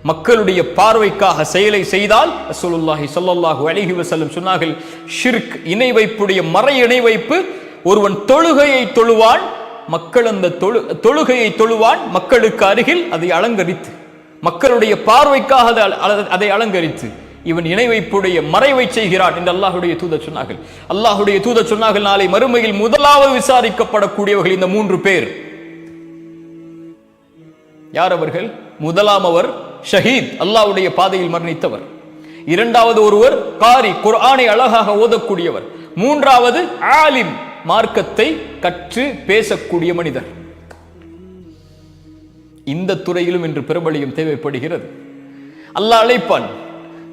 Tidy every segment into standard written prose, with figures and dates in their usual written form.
மக்களுடைய பார்வைக்காக செயலை செய்தால் ரசூலுல்லாஹி ஸல்லல்லாஹு அலைஹி வஸல்லம் சொன்னார்கள், ஷிர்க் இணை வைப்புடைய மறை இணை வைப்பு. ஒருவன் தொழுகையை தொழுவான், மக்கள் அந்த தொழுகையை தொழுவான் மக்களுக்கு அருகில் அதை அலங்கரித்து, மக்களுடைய பார்வைக்காக அதை அலங்கரித்து இவன் இணை வைப்புடைய மறைவை செய்கிறான் என்று அல்லாஹுடைய தூதர் சொன்னார்கள். அல்லாஹுடைய தூதர் சொன்னார்கள், நாளை மறுமையில் முதலாவது விசாரிக்கப்படக்கூடியவர்கள் இந்த 3 பேர். யார் அவர்கள்? முதலாம் அவர் ஷஹீத், அல்லாஹ்வுடைய பாதையில் மரணித்தவர். இரண்டாவது ஒருவர் காரி, குர்ஆனை அழகாக ஓதக்கூடியவர். மூன்றாவது ஆலிம், மார்க்கத்தை கற்று பேசக்கூடிய மனிதர். இந்த துறையிலும் இன்று பிரபலியம் தேவைப்படுகிறது. அல்லாஹ் அழைப்பான்,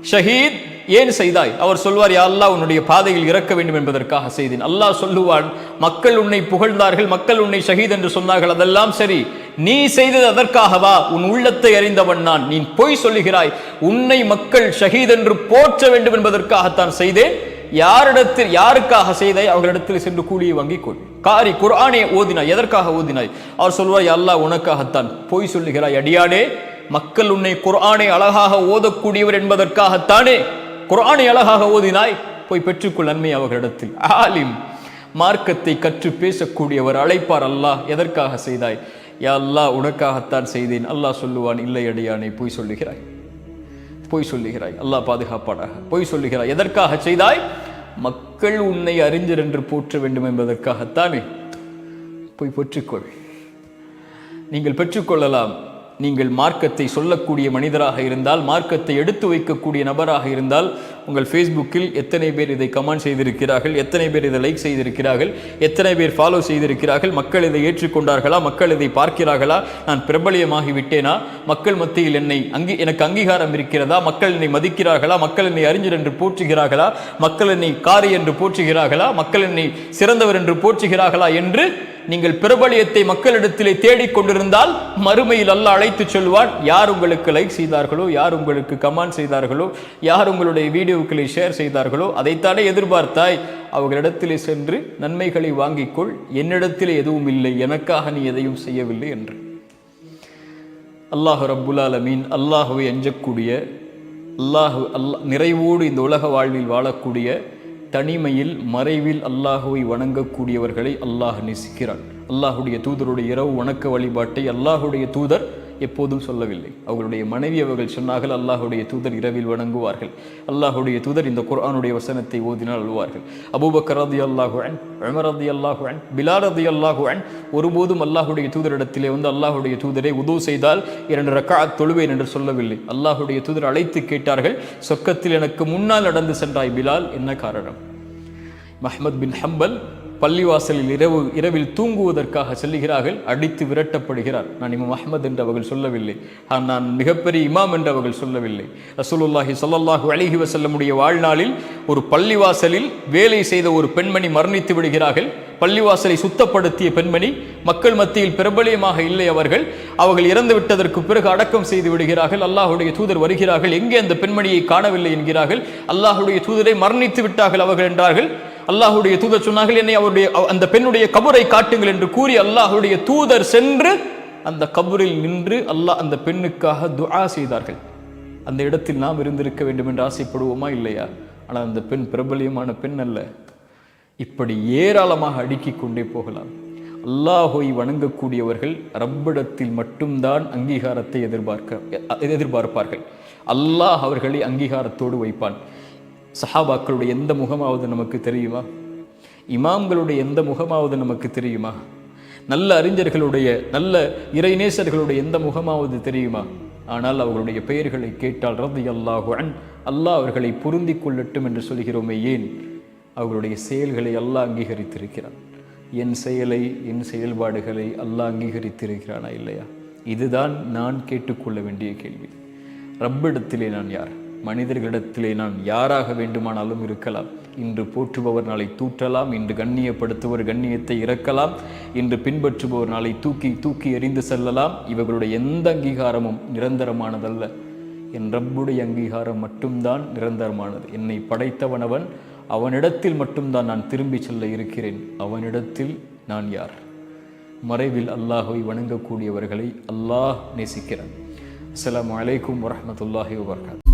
ஷஹீத் ஏன் செய்தாய்? அவர் சொல்வார், யா அல்லாஹ் உன்னுடைய பாதையில் இறக்க வேண்டும் என்பதற்காக செய்தேன். அல்லாஹ் சொல்லுவான், மக்கள் உன்னை புகழ்ந்தார்கள், மக்கள் உன்னை ஷஹீத் என்று சொன்னார்கள், அதெல்லாம் சரி, நீ செய்தது அதற்காகவா? உன் உள்ளத்தை அறிந்தவன் நான். நீ பொய் சொல்லுகிறாய். உன்னை மக்கள் ஷஹீத் என்று போற்ற வேண்டும் என்பதற்காகத்தான் செய்தேன். யாரிடத்தில் யாருக்காக செய்தாய்? அவர்களிடத்தில் சென்று கூலியை வாங்கிக் கொள். காரி, குர்ஆனை ஓதினாய், எதற்காக ஓதினாய்? அவர் சொல்வார், யா அல்லாஹ் உனக்காகத்தான். பொய் சொல்லுகிறாய் அடியானே, மக்கள் உன்னை குர்ஆனை அழகாக ஓதக்கூடியவர் என்பதற்காகத்தானே குர்ஆனை அழகாக ஓதினாய். போய் பெற்றுக்கொள் நன்மை அவர்களிடத்தில். ஆலிம், மார்க்கத்தை கற்று பேசக்கூடியவர் அழைப்பார், அல்லாஹ் எதற்காக செய்தாய்? யா அல்லாஹ் உனக்காகத்தான் செய்தேன். அல்லாஹ் சொல்லுவான், இல்லை அடியானே, பொய் சொல்லுகிறாய், பொய் சொல்லுகிறாய். அல்லாஹ் பாதுகாப்பானாக. பொய் சொல்லுகிறாய். எதற்காக செய்தாய்? மக்கள் உன்னை அறிஞர் என்று போற்ற வேண்டும் என்பதற்காகத்தானே. போய் பெற்றுக்கொள். நீங்கள் பெற்றுக்கொள்ளலாம். நீங்கள் மார்க்கத்தை சொல்லக்கூடிய மனிதராக இருந்தால், மார்க்கத்தை எடுத்து வைக்கக்கூடிய நபராக இருந்தால், உங்கள் ஃபேஸ்புக்கில் எத்தனை பேர் இதை கமெண்ட் செய்திருக்கிறார்கள், எத்தனை பேர் இதை லைக் செய்திருக்கிறார்கள், எத்தனை பேர் ஃபாலோ செய்திருக்கிறார்கள், மக்கள் இதை ஏற்றுக்கொண்டார்களா, மக்கள் இதை பார்க்கிறார்களா, நான் பிரபலியமாகி விட்டேனா, மக்கள் மத்தியில் எனக்கு அங்கீகாரம் இருக்கிறதா, மக்கள் என்னை மதிக்கிறார்களா, மக்கள் என்னை அறிஞர் என்று போற்றுகிறார்களா, மக்கள் என்னை காரி என்று போற்றுகிறார்களா, மக்கள் என்னை சிறந்தவர் என்று போற்றுகிறார்களா என்று நீங்கள் பிரபலியத்தை மக்களிடத்திலே தேடிக்கொண்டிருந்தால் மறுமையில் அல்லாஹ் அழைத்து சொல்வான், யார் உங்களுக்கு லைக் செய்தார்களோ, யார் உங்களுக்கு கமெண்ட் செய்தார்களோ, யார் உங்களுடைய வீடியோக்களை ஷேர் செய்தார்களோ, அதைத்தானே எதிர்பார்த்தாய். அவர்களிடத்திலே சென்று நன்மைகளை வாங்கிக்கொள். என்னிடத்திலே எதுவும் இல்லை, எனக்காக நீ எதையும் செய்யவில்லை என்று. அல்லாஹ் ரப்புல் ஆலமீன், அல்லாஹுவை அஞ்சக்கூடிய, அல்லாஹ் நிறைவோடு இந்த உலக வாழ்வில் வாழக்கூடிய, தனிமையில் மறைவில் அல்லாஹுவை வணங்கக்கூடியவர்களை அல்லாஹ் நேசிக்கிறான். அல்லாஹுடைய தூதருடைய இரவு வணக்க வழிபாட்டை அல்லாஹுடைய தூதர் எப்போதும் சொல்லவில்லை. அவர்களுடைய மனைவி அவர்கள் சொன்னார்கள், அல்லாஹுடைய தூதர் இரவில் வணங்குவார்கள். அல்லாஹுடைய தூதர் இந்த குர்ஆனுடைய வசனத்தை ஓதினால் அழுவார்கள். அபூபக்கர் ரலியல்லாஹு அன்ஹு, உமர் ரலியல்லாஹு அன்ஹு, பிலால் ரலியல்லாஹு அன்ஹு ஒருபோதும் அல்லாஹுடைய தூதரிடத்திலே வந்து, அல்லாஹுடைய தூதரை உது செய்தால் 2 ரக்அத் தொழுவேன் என்று சொல்லவில்லை. அல்லாஹுடைய தூதர் அழைத்து கேட்டார்கள், சொர்க்கத்தில் எனக்கு முன்னால் நடந்து சென்றாய் பிலால், என்ன காரணம்? அஹ்மத் பின் ஹம்பல் பள்ளிவாசலில் இரவில் தூங்குவதற்காக செல்லுகிறார்கள். அடித்து விரட்டப்படுகிறார். நான் இமாம் அஹ்மத் என்று அவர்கள் சொல்லவில்லை, நான் மிகப்பெரிய இமாம் என்று அவர்கள் சொல்லவில்லை. ரசூலுல்லாஹி ஸல்லல்லாஹு அலைஹி வஸல்லமுடைய வாழ்நாளில் ஒரு பள்ளிவாசலில் வேலை செய்த ஒரு பெண்மணி மரணித்து விடுகிறார்கள். பள்ளிவாசலை சுத்தப்படுத்திய பெண்மணி, மக்கள் மத்தியில் பிரபலியமாக இல்லை. அவர்கள் இறந்து விட்டதற்கு பிறகு அடக்கம் செய்து விடுகிறார்கள். அல்லாஹுடைய தூதர் வருகிறார்கள், எங்கே அந்த பெண்மணியை காணவில்லை என்கிறார்கள். அல்லாஹுடைய தூதரை மரணித்து விட்டார்கள் அவர்கள் என்றார்கள். அல்லாஹுடைய தூதர் சொன்னார்கள், என்னை அந்த பெண்ணுடைய கபரை காட்டுங்கள் என்று கூறி அல்லாஹுடைய தூதர் சென்று அந்த கபரில் நின்று அல்லாஹ் அந்த பெண்ணுக்காக துஆ செய்தார்கள். அந்த இடத்தில் நாம் இருந்திருக்க வேண்டும் என்று ஆசைப்படுவோமா? இல்லையா? ஆனால் அந்த பெண் பிரபலியமான பெண் அல்ல. இப்படி ஏராளமாக அடுக்கிக் கொண்டே போகலாம். அல்லாஹை வணங்கக்கூடியவர்கள் ரப்பிடத்தில் மட்டும்தான் அங்கீகாரத்தை எதிர்பார்ப்பார்கள். அல்லாஹ் அவர்களை அங்கீகாரத்தோடு வைப்பான். சஹாபாக்களுடைய எந்த முகமாவது நமக்கு தெரியுமா? இமாம்களுடைய எந்த முகமாவது நமக்கு தெரியுமா? நல்ல அறிஞர்களுடைய, நல்ல இறைநேசர்களுடைய எந்த முகமாவது தெரியுமா? ஆனால் அவர்களுடைய பெயர்களை கேட்டால் ரலியல்லாஹு அன்ஹு, அல்லாஹ் அவர்களை பொருந்தி கொள்ளட்டும் என்று சொல்கிறோமே, ஏன்? அவர்களுடைய செயல்களை அல்லாஹ் அங்கீகரித்திருக்கிறான். என் செயலை, என் செயல்பாடுகளை அல்லாஹ் அங்கீகரித்திருக்கிறானா இல்லையா? இதுதான் நான் கேட்டுக்கொள்ள வேண்டிய கேள்வி. ரப்பிடத்திலே நான் யார்? மனிதர்களிடத்திலே நான் யாராக வேண்டுமானாலும் இருக்கலாம். இன்று போற்றுபவர் நாளை தூற்றலாம், இன்று கண்ணியப்படுத்துவர் கண்ணியத்தை இறக்கலாம், இன்று பின்பற்றுபவர் நாளை தூக்கி எறிந்து செல்லலாம். இவர்களுடைய எந்த அங்கீகாரமும் நிரந்தரமானதல்ல. என் ரப்புடைய அங்கீகாரம் மட்டும்தான் நிரந்தரமானது. என்னை படைத்தவனவன், அவனிடத்தில் மட்டும்தான் நான் திரும்பி செல்ல இருக்கிறேன். அவனிடத்தில் நான் யார்? மறைவில் அல்லாஹை வணங்கக்கூடியவர்களை அல்லாஹ் நேசிக்கிறான். அஸ்ஸலாமு அலைக்கும் வரஹ்மத்துல்லாஹி வபரகாத்துஹு.